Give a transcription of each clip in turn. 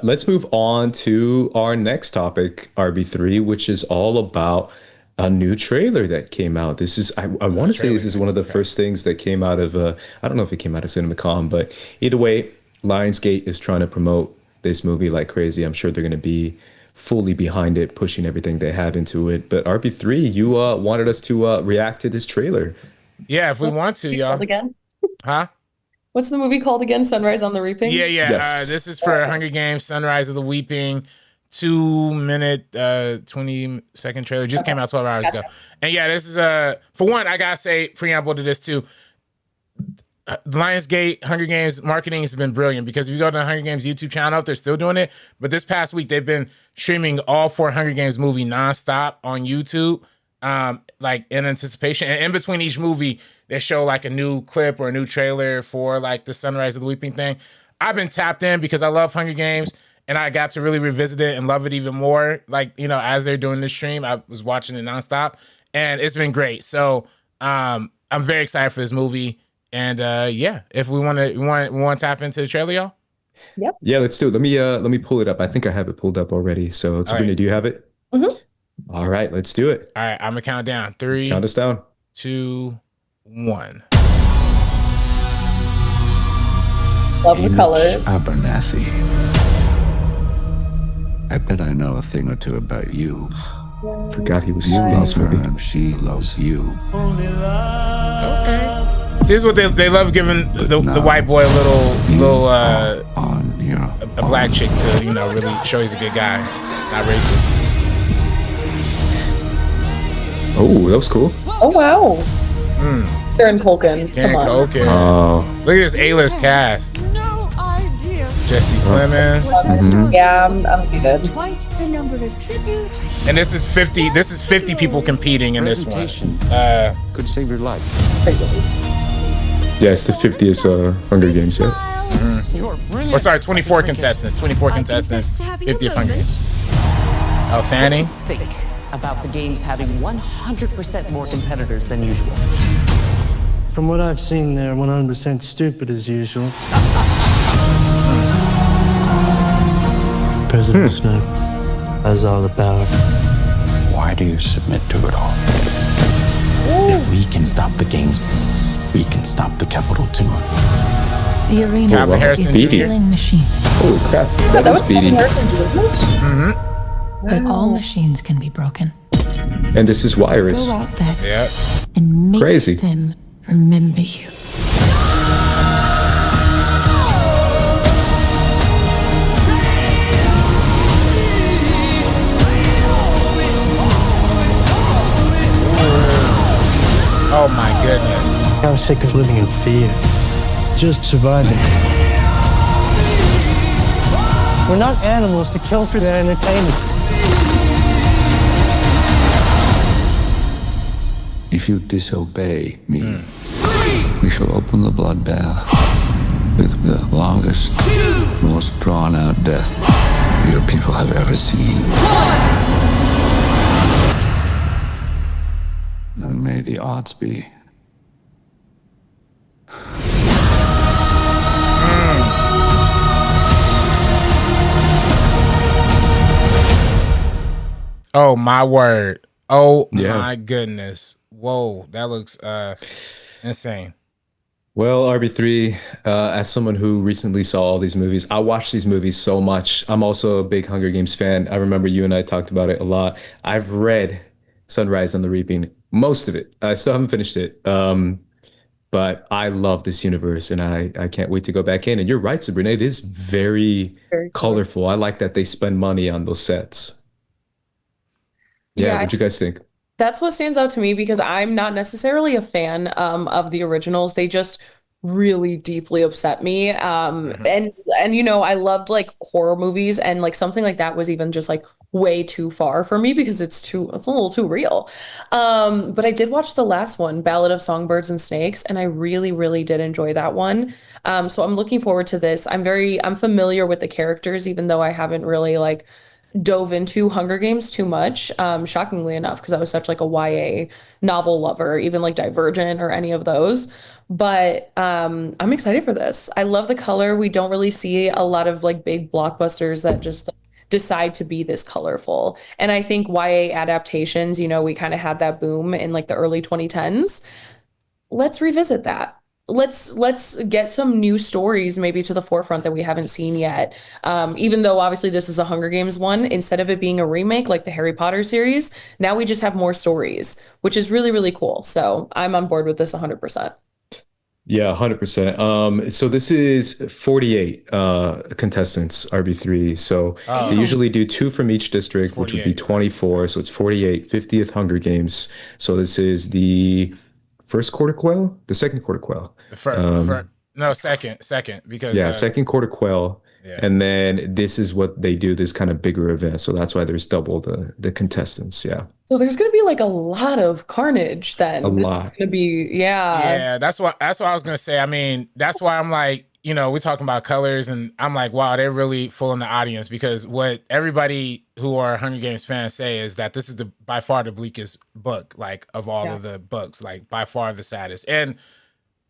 Let's move on to our next topic, RB3, which is all about a new trailer that came out. This is, I want to say Trailer this is one of news. the Okay. first things that came out of, I don't know if it came out of CinemaCon, but either way, Lionsgate is trying to promote this movie like crazy. I'm sure they're going to be fully behind it, pushing everything they have into it. But RB3, you wanted us to react to this trailer. Yeah, if we What's want to, the movie called y'all. again? Huh? What's the movie called again? Sunrise on the Yeah, Reaping? yeah. Yes. This is for Hunger Games: Sunrise of the Weeping. 2 minute, 20-second trailer just Okay. came out 12 hours ago. Gotcha. And yeah, this is for one, I gotta say preamble to this too. Lionsgate Hunger Games marketing has been brilliant because if you go to the Hunger Games YouTube channel, they're still doing it. But this past week, they've been streaming all four Hunger Games movie nonstop on YouTube, like in anticipation. And in between each movie, they show like a new clip or a new trailer for like the Sunrise of the Weeping thing. I've been tapped in because I love Hunger Games and I got to really revisit it and love it even more. Like, as they're doing this stream, I was watching it nonstop and it's been great. So I'm very excited for this movie. And yeah, if we want to tap into the trailer, y'all. Yep. Yeah, let's do it. Let me pull it up. I think I have it pulled up already. So All Sabrina, right. do you have it? Mhm. All right, let's do it. All right, I'm gonna count down. 3, Count us down. 2, 1. Love the colors. Abernathy. I bet I know a thing or two about you. Forgot he was You in love this her movie. and she loves you. Okay. See, this is what they love giving the white boy a little On your a black chick to really show he's a good guy, not racist. Oh, that was cool. Oh wow. Karen Culkin. Karen Come on. Culkin. Oh, Look at this A-list cast. No idea. Jesse Plemons. Yeah, I'm seated. Twice the number of tributes. And this is 50. This is 50 people competing in this one. Could save your life. yeah, it's the 50th Hunger Games. Yeah. You're brilliant. Or sorry, 24 contestants. 24 contestants. 50th Hunger Games. Oh, Fanning. Think about the games having 100% more competitors than usual. From what I've seen, they're 100% stupid as usual. President Snow has all the power. Why do you submit to it all? If we can stop the games, we can stop the capital too. The arena Calvin wow. Harrison Beatty. Jr. killing machine, Holy crap. Yeah, That is Beatty. but all machines can be broken. And this is Wireless. Go out there Yeah. and make Crazy. them remember you. Oh my goodness. I'm sick of living in fear. Just surviving. We're not animals to kill for their entertainment. If you disobey me, we shall open the bloodbath with the longest, most drawn-out death your people have ever seen. And may the odds be. Oh my word. Oh Yeah. my goodness. Whoa, that looks insane. Well, RB3, as someone who recently saw all these movies, I watched these movies so much. I'm also a big Hunger Games fan. I remember you and I talked about it a lot. I've read Sunrise on the Reaping, most of it. I still haven't finished it. But I love this universe and I can't wait to go back in. And you're right, Sabrina, it is very Very cool. colorful. I like that they spend money on those sets. Yeah, Yeah, what'd you guys think? that's what stands out to me because I'm not necessarily a fan of the originals. They just really deeply upset me. And I loved like horror movies and like something like that was even just like way too far for me because it's a little too real. But I did watch the last one, Ballad of Songbirds and Snakes, and I really, really did enjoy that one. So I'm looking forward to this. I'm familiar with the characters, even though I haven't really like dove into Hunger Games too much, shockingly enough, because I was such like a YA novel lover, even like Divergent or any of those. But I'm excited for this. I love the color. We don't really see a lot of like big blockbusters that just like, decide to be this colorful. And I think YA adaptations, we kind of had that boom in like the early 2010s. Let's revisit that. Let's get some new stories maybe to the forefront that we haven't seen yet. Even though obviously this is a Hunger Games one, instead of it being a remake like the Harry Potter series, now we just have more stories, which is really, really cool. So I'm on board with this 100%. Yeah, 100%. So this is 48 contestants, RB3. So they Oh, usually do two from each district, which would be 48. 24. So it's 48, 50th Hunger Games. So this is the first quarter quell, the second quarter quell. No, second, because Yeah, second quarter quell. yeah. And then this is what they do, this kind of bigger event. So that's why there's double the contestants. Yeah, So there's going to be like a lot of carnage a then. This is lot. going to be, yeah. Yeah, that's what I was gonna say. I mean, that's why I'm like, we're talking about colors, and I'm like, wow, they're really fooling the audience because what everybody who are Hunger Games fans say is that this is the by far the bleakest book, like of all Yeah. of the books, like by far the saddest. And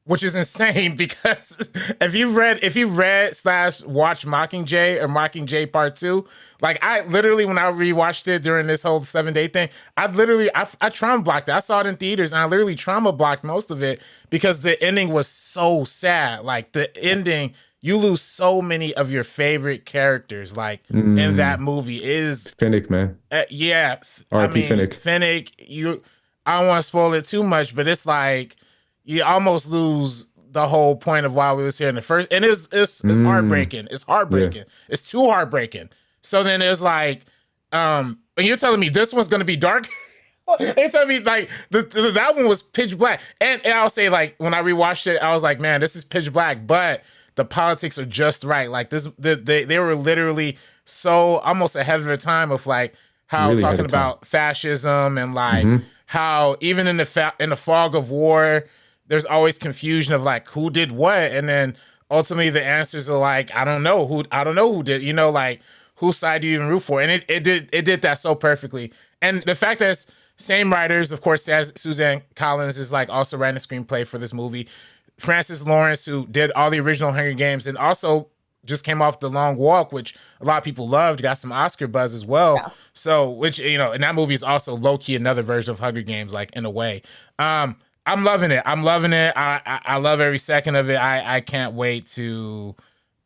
which is insane because if you read slash watch Mockingjay or Mockingjay Part Two, like I literally when I rewatched it during this whole 7 day thing, I trauma blocked it. I saw it in theaters and I literally trauma blocked most of it because the ending was so sad. Like the ending, you lose so many of your favorite characters. Like in that movie is Finnick, man. yeah. I R.I.P. mean Finnick. Finnick. I don't want to spoil it too much, but it's like you almost lose the whole point of why we was here in the first. And it's heartbreaking. It's heartbreaking. It's too heartbreaking. So then it's like, and you're telling me this one's gonna be dark. They told me like that one was pitch black, and I'll say like when I rewatched it, I was like, man, this is pitch black, but the politics are just right. Like they were literally so almost ahead of their time of like how Really ahead talking of time. about fascism and like how even in the fog of war, there's always confusion of like who did what, and then ultimately the answers are like I don't know who did, like whose side do you even root for, and it did that so perfectly, and the fact that it's same writers, of course, as Suzanne Collins is like also writing a screenplay for this movie. Francis Lawrence, who did all the original Hunger Games and also just came off The Long Walk, which a lot of people loved, got some Oscar buzz as well. Yeah. So, which, and that movie is also low key another version of Hunger Games, like in a way. I'm loving it. I'm loving it. I love every second of it. I can't wait to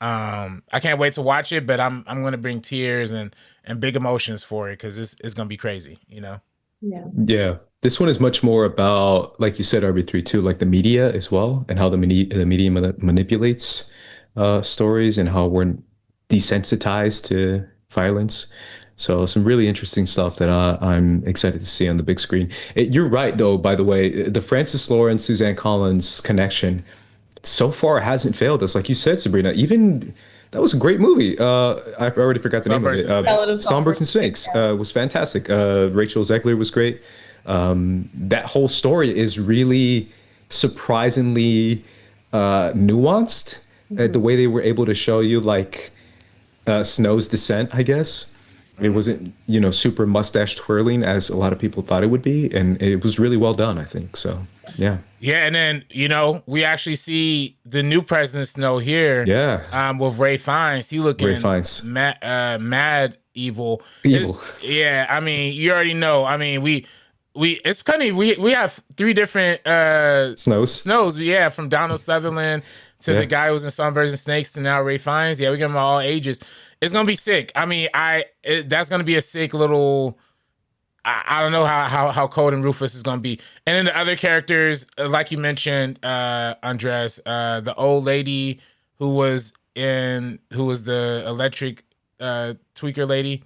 watch it, but I'm gonna bring tears and big emotions for it because it's gonna be crazy. Yeah. Yeah. This one is much more about, like you said, RB3 too, like the media as well, and how the media manipulates stories and how we're desensitized to violence. So some really interesting stuff that I'm excited to see on the big screen. You're right, though, by the way, the Francis Lawrence, Suzanne Collins connection so far hasn't failed us. Like you said, Sabrina, even that was a great movie. I already forgot the name of it. Songbirds and Snakes. Songbirds and Snakes was fantastic. Rachel Zegler was great. That whole story is really surprisingly nuanced. The way they were able to show you like Snow's descent, I guess. It wasn't, super mustache twirling as a lot of people thought it would be, and it was really well done, I think. So, yeah. Yeah, and then we actually see the new President Snow here. Yeah. With Ray Fiennes, he looking Ray Fiennes. mad evil. Evil. Yeah, I mean, you already know. I mean, we it's funny. We have three different Snows. Yeah, from Donald Sutherland to the guy who was in Sunbirds and Snakes to now Ray Fiennes. Yeah, we got them all ages. It's gonna be sick. I mean, that's gonna be a sick little. I don't know how cold and ruthless is gonna be. And then the other characters, like you mentioned, Andres, the old lady who was the electric tweaker lady.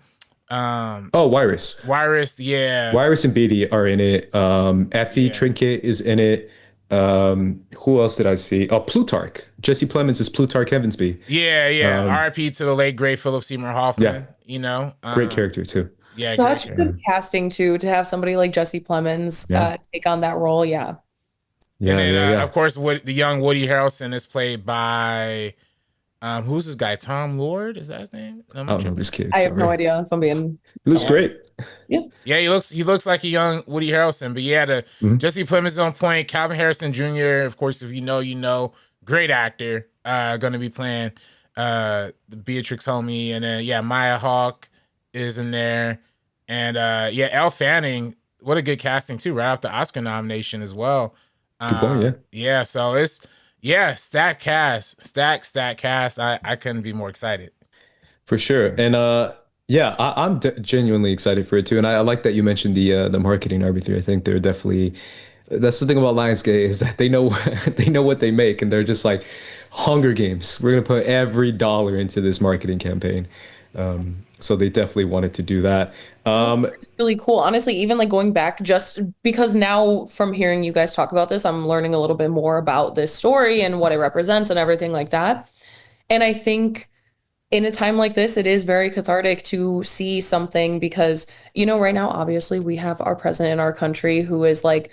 Wyrus. Wyrus, yeah. Wyrus and Beatty are in it. Effie Trinket is in it. Who else did I see? Oh, Plutarch. Jesse Plemons is Plutarch Evansby. Yeah. R.I.P. to the late great Philip Seymour Hoffman. Yeah. Great character too. Yeah, Such good casting too, to have somebody like Jesse Plemons take on that role. Yeah. And then, of course, the young Woody Harrelson is played by Who's this guy? Tom Lord? Is that his name? Am I I don't know tripping? this kid. I have no Sorry. idea if I'm being He looks somewhat. great. Yeah. Yeah, he looks like a young Woody Harrelson. But yeah, the Mhm. Jesse Plemons on point. Calvin Harrison Jr. Of course, if you know, you know, great actor. Going to be playing the Beatrix homie, and then yeah, Maya Hawke is in there, and yeah, Elle Fanning. What a good casting too, right off the Oscar nomination as well. Good point. Yeah. Yeah, so it's yeah, stacked cast, stacked cast. I couldn't be more excited. For sure. And yeah, I'm genuinely excited for it too. And I like that you mentioned the marketing and everything. I think they're definitely that's the thing about Lionsgate is that they know they know what they make and they're just like Hunger Games. We're gonna put every dollar into this marketing campaign. So they definitely wanted to do that. It's really cool. Honestly, even like going back just because now from hearing you guys talk about this, I'm learning a little bit more about this story and what it represents and everything like that. And I think in a time like this, it is very cathartic to see something because, right now, obviously, we have our president in our country who is like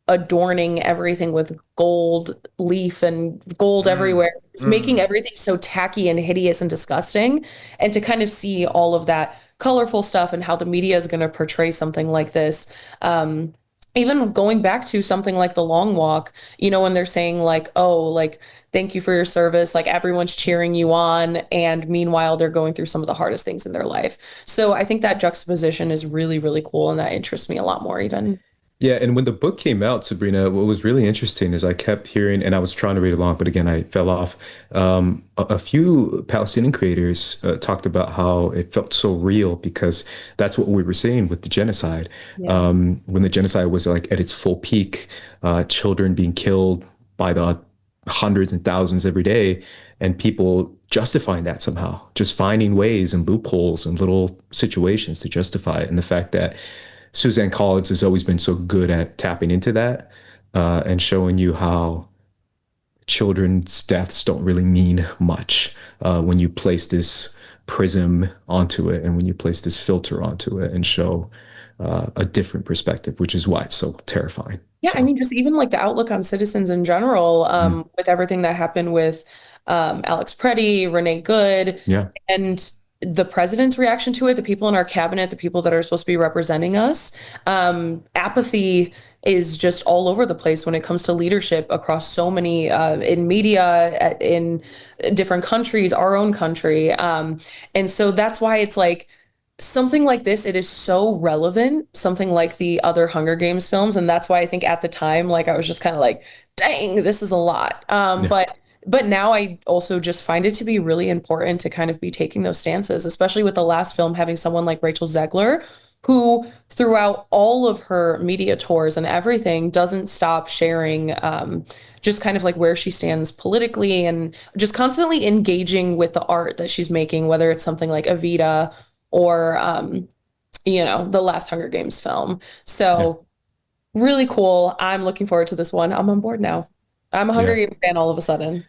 adorning everything with gold leaf and gold everywhere. It's making everything so tacky and hideous and disgusting. And to kind of see all of that colorful stuff and how the media is going to portray something like this. Even going back to something like The Long Walk, when they're saying like, oh, like, thank you for your service, like everyone's cheering you on. And meanwhile, they're going through some of the hardest things in their life. So I think that juxtaposition is really, really cool. And that interests me a lot more even. Yeah, and when the book came out, Sabrina, what was really interesting is I kept hearing, and I was trying to read along, but again, I fell off. A few Palestinian creators talked about how it felt so real because that's what we were saying with the genocide. Yeah. When the genocide was like at its full peak, children being killed by the hundreds and thousands every day, and people justifying that somehow, just finding ways and loopholes and little situations to justify it. And the fact that Suzanne Collins has always been so good at tapping into that and showing you how children's deaths don't really mean much when you place this prism onto it and when you place this filter onto it and show a different perspective, which is why it's so terrifying. Yeah, I So, mean, just even like the outlook on citizens in general, mm, with everything that happened with Alex Preddy, Renee Good, yeah, and the president's reaction to it, the people in our cabinet, the people that are supposed to be representing us, apathy is just all over the place when it comes to leadership across so many in media, in different countries, our own country. And so that's why it's like something like this, it is so relevant, something like the other Hunger Games films. And that's why I think at the time, like I was just kind of like, dang, this is a lot. yeah, But now I also just find it to be really important to kind of be taking those stances, especially with the last film having someone like Rachel Zegler, who throughout all of her media tours and everything doesn't stop sharing just kind of like where she stands politically and just constantly engaging with the art that she's making, whether it's something like Evita or the last Hunger Games film. yeah, So really cool. I'm looking forward to this one. I'm on board now. I'm a Hunger yeah. Games fan all of a sudden.